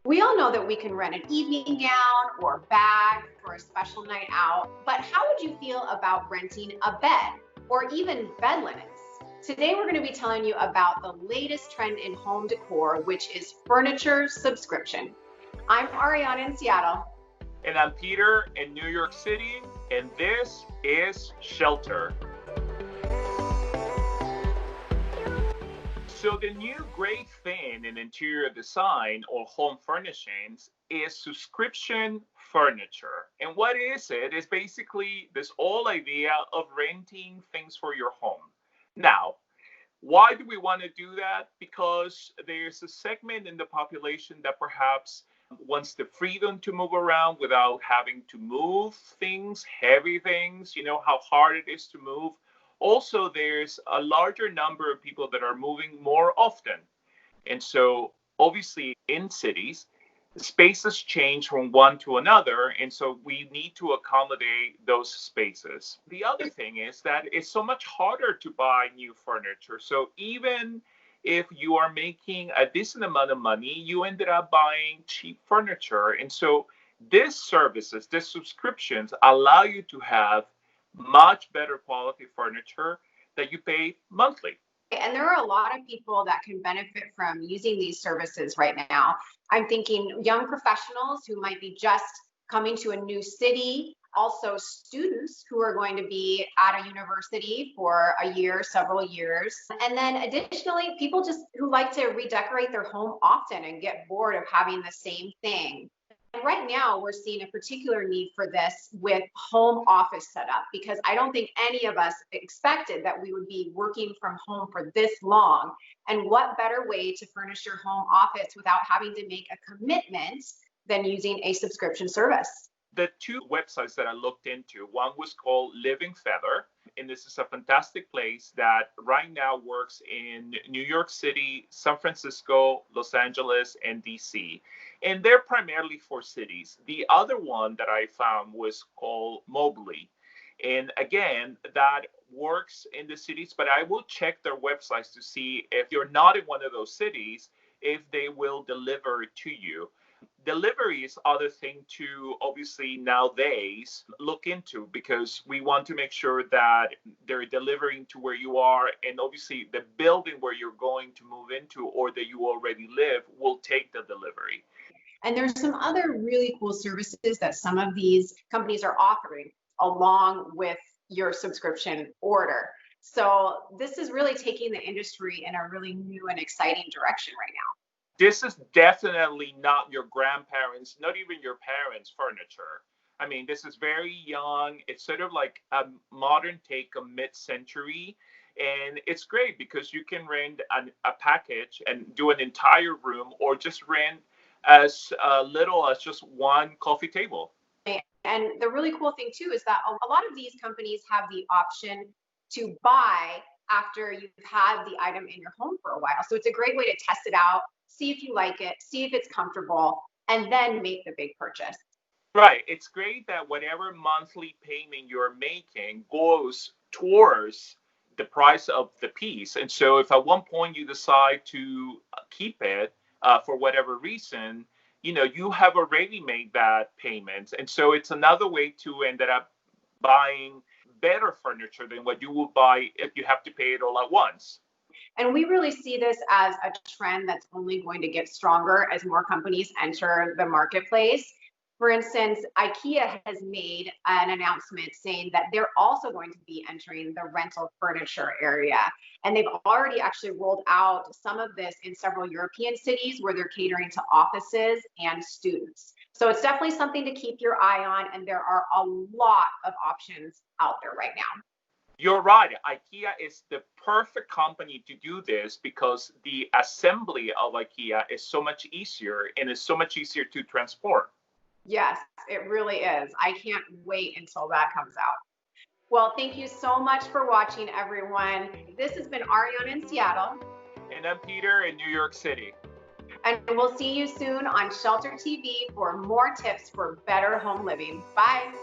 We all know that we can rent an evening gown or bag for a special night out, but how would you feel about renting a bed or even bed linens? Today, we're going to be telling you about the latest trend in home decor, which is furniture subscription. I'm Ariana in Seattle. And I'm Peter in New York City, and this is Shelter. So the new great thing in interior design or home furnishings is subscription furniture. And what is it? It's basically this whole idea of renting things for your home. Now, why do we want to do that? Because there's a segment in the population that perhaps wants the freedom to move around without having to move things, heavy things, how hard it is to move. Also, there's a larger number of people that are moving more often. And so, obviously, in cities, spaces change from one to another. And so, we need to accommodate those spaces. The other thing is that it's so much harder to buy new furniture. So, even if you are making a decent amount of money, you ended up buying cheap furniture. And so, these services, these subscriptions allow you to have much better quality furniture that you pay monthly. And there are a lot of people that can benefit from using these services right now. I'm thinking young professionals who might be just coming to a new city, also students who are going to be at a university for a year, several years. And then additionally, people just who like to redecorate their home often and get bored of having the same thing. And right now, we're seeing a particular need for this with home office setup because I don't think any of us expected that we would be working from home for this long. And what better way to furnish your home office without having to make a commitment than using a subscription service? The two websites that I looked into, one was called Living Feather, and this is a fantastic place that right now works in New York City, San Francisco, Los Angeles, and DC. And they're primarily for cities. The other one that I found was called Mobley. And again, that works in the cities, but I will check their websites to see if you're not in one of those cities, if they will deliver to you. Delivery is other thing to obviously nowadays look into because we want to make sure that they're delivering to where you are, and obviously the building where you're going to move into or that you already live will take the delivery. And there's some other really cool services that some of these companies are offering along with your subscription order. So this is really taking the industry in a really new and exciting direction right now. This is definitely not your grandparents, not even your parents' furniture. I mean, this is very young. It's sort of like a modern take of mid-century. And it's great because you can rent a package and do an entire room or just rent as little as just one coffee table. And the really cool thing too is that a lot of these companies have the option to buy after you've had the item in your home for a while. So it's a great way to test it out, see if you like it, see if it's comfortable, and then make the big purchase. Right. It's great that whatever monthly payment you're making goes towards the price of the piece. And so if at one point you decide to keep it for whatever reason, you have already made that payment. And so it's another way to end up buying better furniture than what you would buy if you have to pay it all at once. And we really see this as a trend that's only going to get stronger as more companies enter the marketplace. For instance, IKEA has made an announcement saying that they're also going to be entering the rental furniture area. And they've already actually rolled out some of this in several European cities where they're catering to offices and students. So it's definitely something to keep your eye on. And there are a lot of options out there right now. You're right. IKEA is the perfect company to do this because the assembly of IKEA is so much easier and it's so much easier to transport. Yes, it really is. I can't wait until that comes out. Well, thank you so much for watching, everyone. This has been Ariana in Seattle. And I'm Peter in New York City. And we'll see you soon on Shelter TV for more tips for better home living. Bye.